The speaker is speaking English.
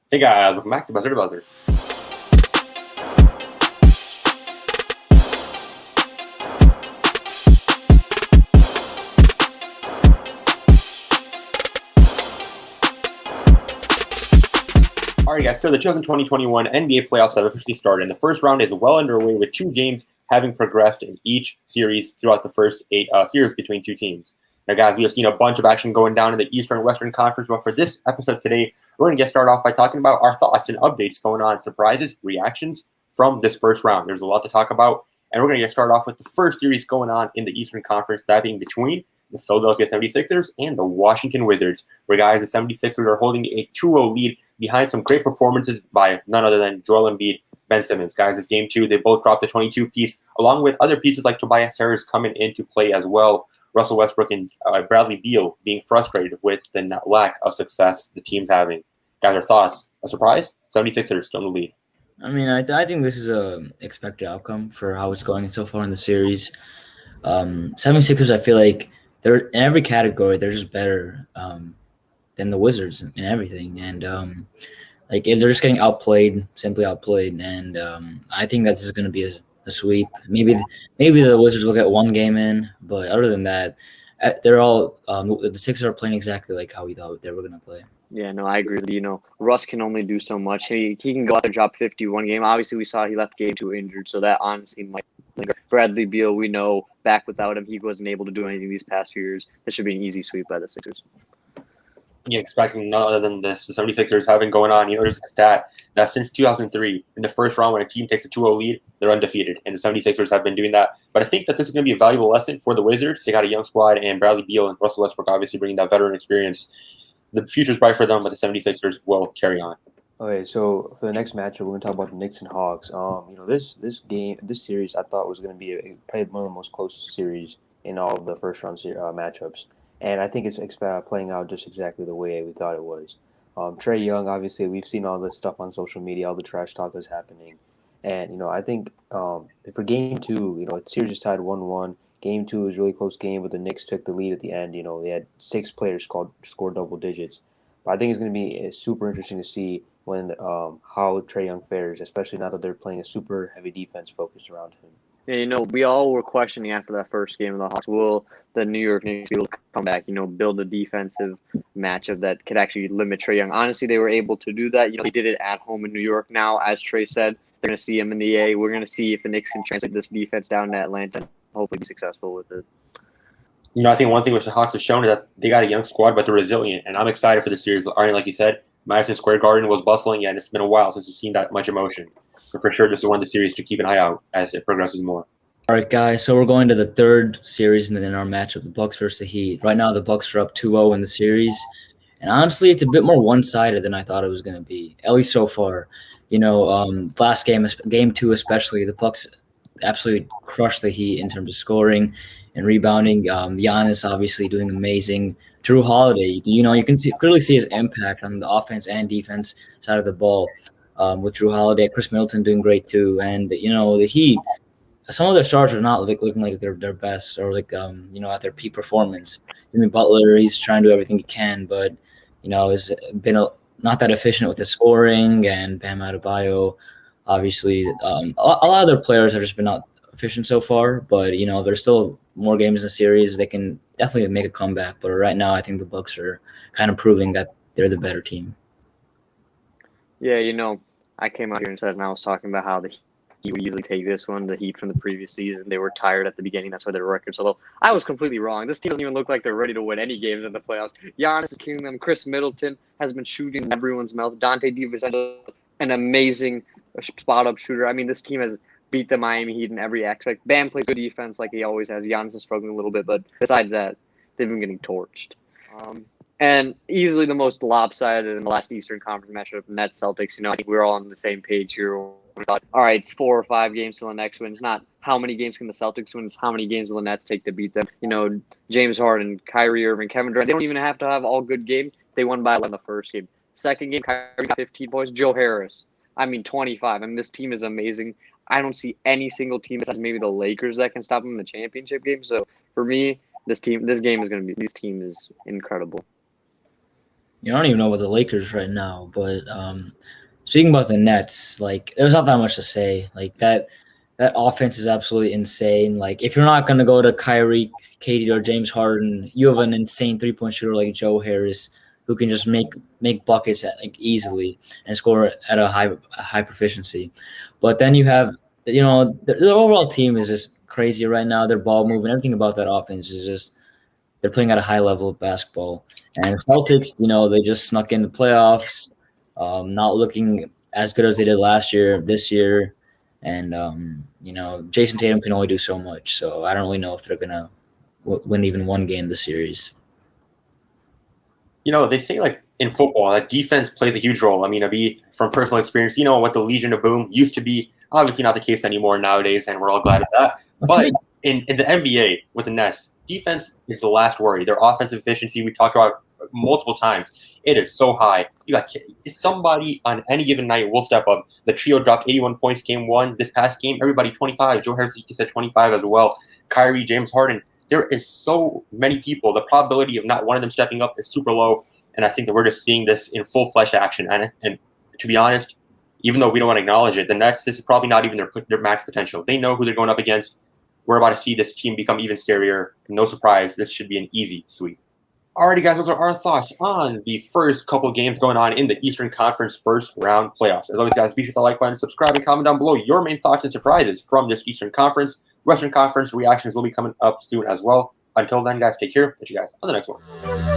Hey guys, welcome back to Buzzer2Buzzer. Alright guys, so the 2020-21 NBA playoffs have officially started, and the first round is well underway with 2 games having progressed in each series throughout the first 8 series between 2 teams. Now guys, we have seen a bunch of action going down in the Eastern and Western Conference, but for this episode today, we're going to get started off by talking about our thoughts and updates going on, surprises, reactions from this first round. There's a lot to talk about, and we're going to get started off with the first series going on in the Eastern Conference, that being between the Philadelphia 76ers and the Washington Wizards, where guys, the 76ers are holding a 2-0 lead behind some great performances by none other than Joel Embiid, Ben Simmons. Guys, this game 2, they both dropped the 22 piece, along with other pieces like Tobias Harris coming into play as well. Russell Westbrook and Bradley Beal being frustrated with the lack of success the team's having. Guys, our thoughts? A surprise? 76ers still in the lead. I mean, I think this is a expected outcome for how it's going so far in the series. 76ers, I feel like they're in every category. They're just better than the Wizards in everything, and like they're just getting outplayed, simply outplayed. And I think that's just going to be a sweep. Maybe the Wizards will get one game in, but other than that, they're all the Sixers are playing exactly like how we thought they were going to play. Yeah, no, I agree with you. Russ can only do so much. He can go out there and drop 51 game. Obviously, we saw he left game 2 injured, so that honestly might linger. Bradley Beal, we know, back without him, he wasn't able to do anything these past few years. This should be an easy sweep by the Sixers. Yeah, expecting none other than this. The 76ers have been going on. There's a stat that since 2003, in the first round when a team takes a 2-0 lead, they're undefeated. And the 76ers have been doing that. But I think that this is going to be a valuable lesson for the Wizards. They got a young squad, and Bradley Beal and Russell Westbrook obviously bringing that veteran experience. The future's bright for them, but the 76ers will carry on. Okay, so for the next matchup, we're going to talk about the Knicks and Hawks. This series, I thought was going to be probably one of the most closest series in all of the first round matchups, and I think it's playing out just exactly the way we thought it was. Trae Young, obviously, we've seen all this stuff on social media, all the trash talk that's happening, and I think for Game 2, the series is tied 1-1. Game 2 was a really close game, but the Knicks took the lead at the end. They had 6 players score double digits. But I think it's going to be super interesting to see when how Trae Young fares, especially now that they're playing a super heavy defense focused around him. Yeah, we all were questioning after that first game of the Hawks, will the New York Knicks be able to come back, build a defensive matchup that could actually limit Trae Young. Honestly, they were able to do that. They did it at home in New York. Now, as Trae said, they're going to see him in the A. We're going to see if the Knicks can translate this defense down to Atlanta and hopefully be successful with it. I think one thing which the Hawks have shown is that they got a young squad, but they're resilient. And I'm excited for the series. Like you said, Madison Square Garden was bustling, and it's been a while since we've seen that much emotion. But for sure, this is one of the series to keep an eye out as it progresses more. All right, guys. So we're going to the third series in our matchup, the Bucks versus the Heat. Right now, the Bucks are up 2-0 in the series, and honestly, it's a bit more one-sided than I thought it was going to be, at least so far. Last game 2 especially, the Bucks absolutely crushed the Heat in terms of scoring and rebounding. Giannis obviously doing amazing. Drew Holiday, you can clearly see his impact on the offense and defense side of the ball with Drew Holiday. Chris Middleton doing great too. And, the Heat, some of their stars are not looking like they're their best or at their peak performance. Jimmy Butler, he's trying to do everything he can, but, has been not that efficient with his scoring, and Bam Adebayo, obviously, a lot of their players have just been not efficient so far, but there's still more games in the series. They can definitely make a comeback, but right now I think the Bucks are kind of proving that they're the better team. Yeah, I came out here and said, and I was talking about how the Heat would easily take this one. The Heat from the previous season, they were tired at the beginning. That's why their record's so low. I was completely wrong. This team doesn't even look like they're ready to win any games in the playoffs. Giannis is killing them. Chris Middleton has been shooting in everyone's mouth. Dante DiVincenzo, an amazing spot-up shooter. I mean, this team has beat the Miami Heat in every aspect. Bam plays good defense like he always has. Giannis is struggling a little bit, but besides that, they've been getting torched. And easily the most lopsided in the last Eastern Conference matchup, Nets Celtics. I think we're all on the same page here. We thought, all right, it's 4 or 5 games till the next win. It's not how many games can the Celtics win, it's how many games will the Nets take to beat them. James Harden, Kyrie Irving, Kevin Durant, they don't even have to have all good games. They won by 11 the first game. Second game, Kyrie got 15 points. Joe Harris, 25. This team is amazing. I don't see any single team besides maybe the Lakers that can stop them in the championship game. So for me, this team is incredible. I don't even know about the Lakers right now, but speaking about the Nets, like there's not that much to say. Like that offense is absolutely insane. Like if you're not gonna go to Kyrie, Katie, or James Harden, you have an insane 3-point shooter like Joe Harris who can just make buckets like easily and score at a high proficiency. But then you have the overall team is just crazy right now. Their ball moving, everything about that offense is just they're playing at a high level of basketball. And the Celtics, they just snuck in the playoffs, not looking as good as they did last year, this year. And, Jason Tatum can only do so much. So I don't really know if they're going to win even one game this series. They say like in football that defense plays a huge role. I mean, from personal experience, what the Legion of Boom used to be. Obviously not the case anymore nowadays, and we're all glad of that. But in the NBA with the Nets, defense is the last worry. Their offensive efficiency, we talked about multiple times, it is so high. You got somebody on any given night will step up. The trio dropped 81 points game one. This past game, everybody 25. Joe Harris said 25 as well. Kyrie, James Harden. There is so many people. The probability of not one of them stepping up is super low. And I think that we're just seeing this in full flesh action. And to be honest, even though we don't want to acknowledge it, the Nets, this is probably not even their max potential. They know who they're going up against. We're about to see this team become even scarier. No surprise, this should be an easy sweep. Alrighty, guys, those are our thoughts on the first couple games going on in the Eastern Conference first round playoffs. As always, guys, be sure to like button, subscribe, and comment down below your main thoughts and surprises from this Eastern Conference. Western Conference reactions will be coming up soon as well. Until then, guys, take care. Catch you guys on the next one.